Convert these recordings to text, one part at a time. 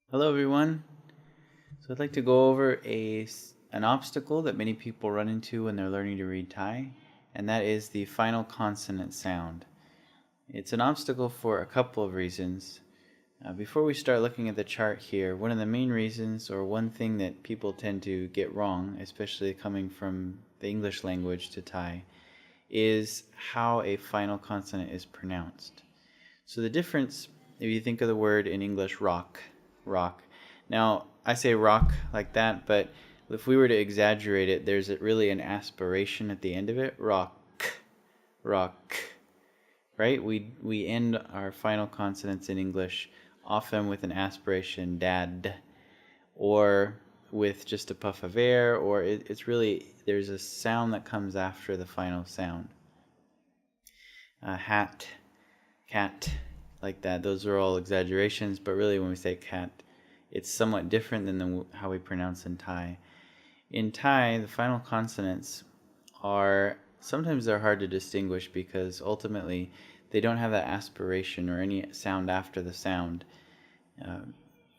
Hello everyone. So I'd like to go over an obstacle that many people run into when they're learning to read Thai, and that is the final consonant sound. It's an obstacle for a couple of reasons. Before we start looking at the chart here, one of the main reasons, or one thing that people tend to get wrong, especially coming from the English language to Thai, is how a final consonant is pronounced. So the difference, if you think of the word in English rock, rock. Now, I say rock like that, but if we were to exaggerate it, there's really an aspiration at the end of it. Rock, rock, right? We end our final consonants in English often with an aspiration, dad, or with just a puff of air, or it's really, there's a sound that comes after the final sound. Hat, cat, like that. Those are all exaggerations, but really when we say cat, it's somewhat different than how we pronounce in Thai. In Thai, the final consonants sometimes they're hard to distinguish because ultimately they don't have that aspiration or any sound after the sound.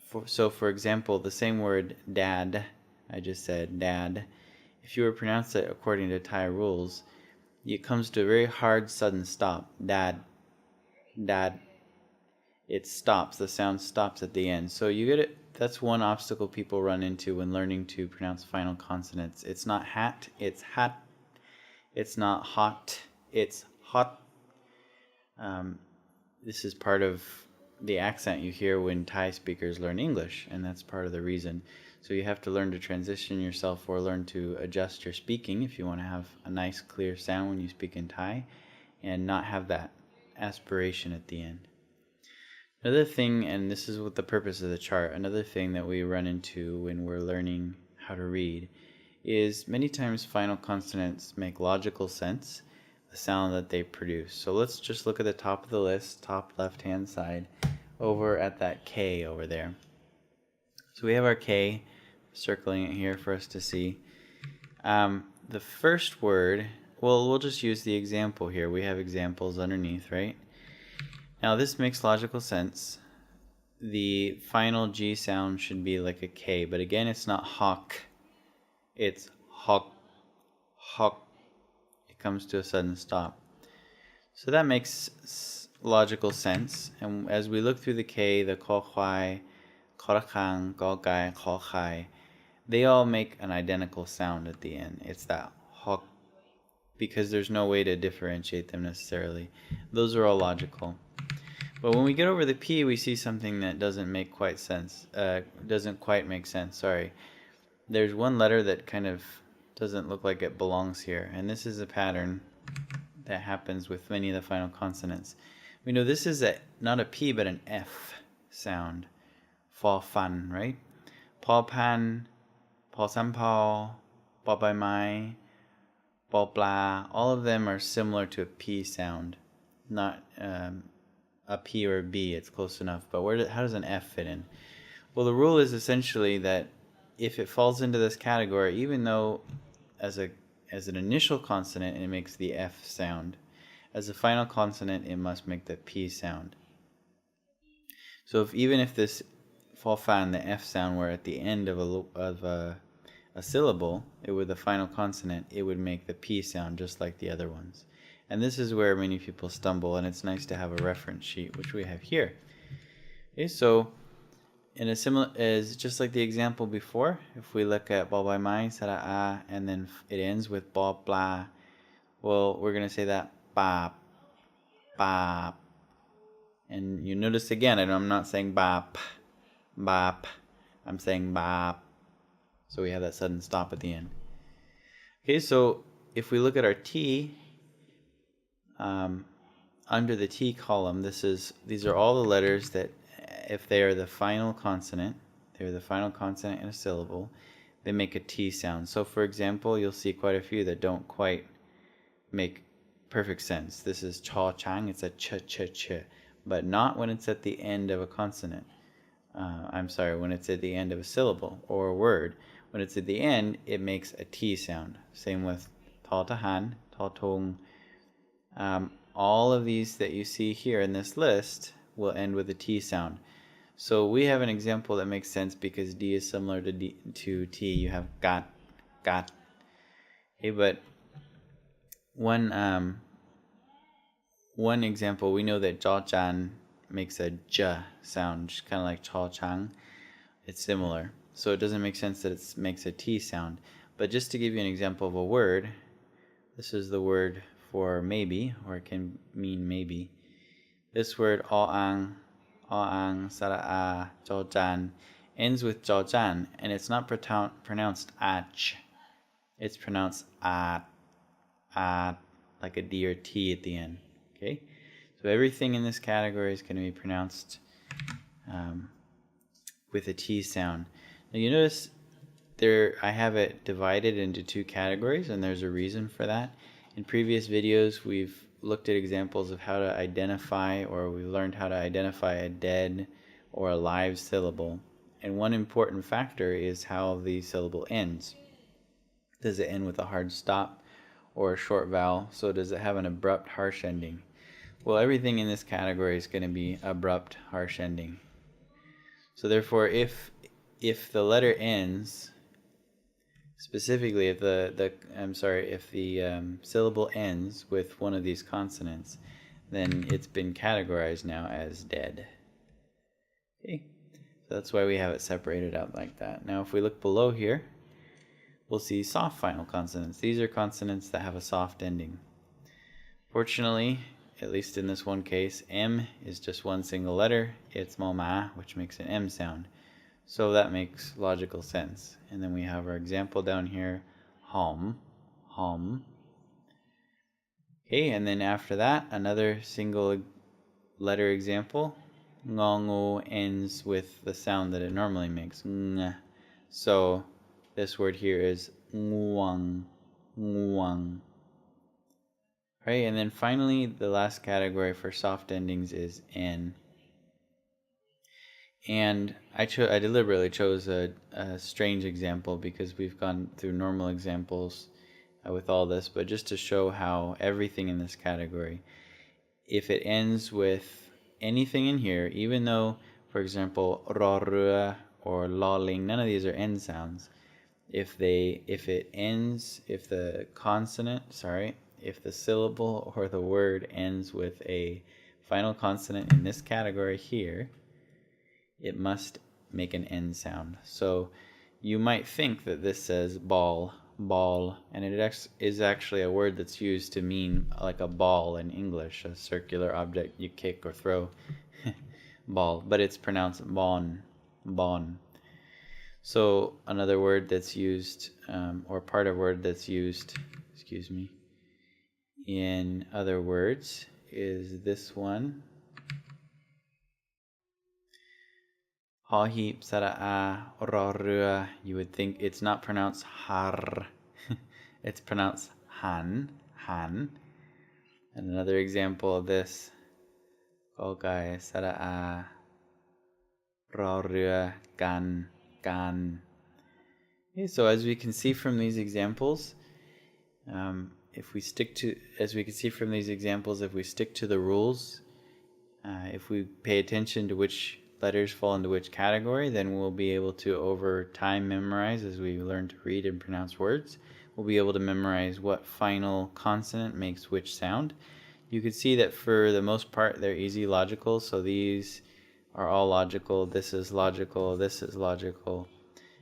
For example, the same word dad, I just said dad, if you were to pronounce it according to Thai rules, it comes to a very hard sudden stop. Dad, dad. It stops. The sound stops at the end. So you get it. That's one obstacle people run into when learning to pronounce final consonants. It's not hat, it's hat. It's not hot, it's hot. This is part of the accent you hear when Thai speakers learn English, and that's part of the reason. So you have to learn to transition yourself or learn to adjust your speaking if you want to have a nice clear sound when you speak in Thai and not have that aspiration at the end. Another thing, and this is what the purpose of the chart, another thing that we run into when we're learning how to read is many times final consonants make logical sense, the sound that they produce. So let's just look at the top of the list, top left-hand side, over at that K over there. So we have our K, circling it here for us to see. The first word, well, we'll just use the example here. We have examples underneath, right? Now this makes logical sense. The final G sound should be like a K, but again it's not hawk, it's hawk, hawk. It comes to a sudden stop. So that makes logical sense. And as we look through the K, the kho khwai, khorakang, gogai, kho khai, they all make an identical sound at the end. It's that hawk, because there's no way to differentiate them necessarily. Those are all logical. But when we get over the P, we see something that doesn't quite make sense. Sorry. There's one letter that kind of doesn't look like it belongs here, and this is a pattern that happens with many of the final consonants. We know this is not a P, but an F sound. Fa fan, right? Paw pan, paw sampao, paw bai mai, paw bla. All of them are similar to a P sound, not a P or a B. It's close enough, but how does an F fit in? Well, the rule is essentially that if it falls into this category, even though as an initial consonant it makes the F sound, as a final consonant it must make the P sound. So even if this fa fan, the F sound, were at the end of a syllable, the final consonant, it would make the P sound just like the other ones. And this is where many people stumble, and it's nice to have a reference sheet, which we have here. Okay, so in a similar, as just like the example before, if we look at ba bai mai, sara a, and then it ends with ba bla, well, we're going to say that ba, ba. And you notice again, I'm not saying bap, bap, I'm saying bap. So we have that sudden stop at the end. Okay, so if we look at our T, under the T column, these are all the letters that, if they are the final consonant, they're the final consonant in a syllable, they make a T sound. So for example, you'll see quite a few that don't quite make perfect sense. This is cha chang, it's a ch ch ch, but not when it's at the end of a consonant. When it's at the end of a syllable or a word. When it's at the end, it makes a T sound. Same with ta tahan, ta tung. All of these that you see here in this list will end with a T sound. So we have an example that makes sense because D is similar to T. You have got. Okay, but one example, we know that Jjan makes a J sound, just kind of like Chao Chang. It's similar. So it doesn't make sense that it makes a T sound. But just to give you an example of a word, this is the word for maybe, or it can mean maybe. This word Oang, Sara'a, Jojan ends with Jojan, and it's not pronounced ach. It's pronounced at, like a D or T at the end. Okay? So everything in this category is going to be pronounced with a T sound. Now you notice there I have it divided into two categories, and there's a reason for that. In previous videos we've looked at examples of how to identify, or we learned how to identify a dead or a live syllable. And one important factor is how the syllable ends. Does it end with a hard stop or a short vowel? So does it have an abrupt harsh ending? Well, everything in this category is going to be abrupt harsh ending. So therefore if the letter ends, specifically if the syllable ends with one of these consonants, then it's been categorized now as dead. Okay, so that's why we have it separated out like that. Now if we look below here, we'll see soft final consonants. These are consonants that have a soft ending. Fortunately, at least in this one case, M is just one single letter. It's ma, which makes an M sound. So that makes logical sense. And then we have our example down here, hom. Okay, and then after that, another single letter example. Ngongo ends with the sound that it normally makes. Ng. So this word here is nguang. Right, and then finally, the last category for soft endings is N. And I deliberately chose a strange example because we've gone through normal examples with all this, but just to show how everything in this category, if it ends with anything in here, even though, for example, rorua or lolling, none of these are end sounds. If the syllable or the word ends with a final consonant in this category here, it must make an N sound. So you might think that this says ball, and it is actually a word that's used to mean like a ball in English, a circular object you kick or throw. Ball, but it's pronounced bon. So another word that's used, or part of word that's used, in other words is this one. Hahip sara'a rorua. You would think it's not pronounced har. It's pronounced han. And another example of this. Kogai sara'a rorua gan. Okay, so as we can see from these examples, if we stick to the rules, if we pay attention to which letters fall into which category, then we'll be able to, over time, memorize as we learn to read and pronounce words. We'll be able to memorize what final consonant makes which sound. You can see that for the most part they're easy logical, so these are all logical, this is logical, this is logical.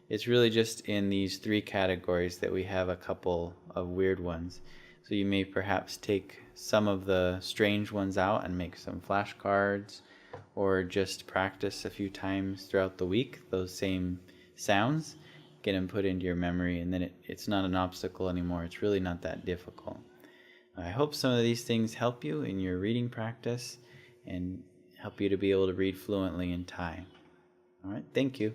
It's really just in these three categories that we have a couple of weird ones. So you may perhaps take some of the strange ones out and make some flashcards, or just practice a few times throughout the week those same sounds, get them put into your memory, and then it's not an obstacle anymore. It's really not that difficult. I hope some of these things help you in your reading practice and help you to be able to read fluently in Thai. All right, thank you.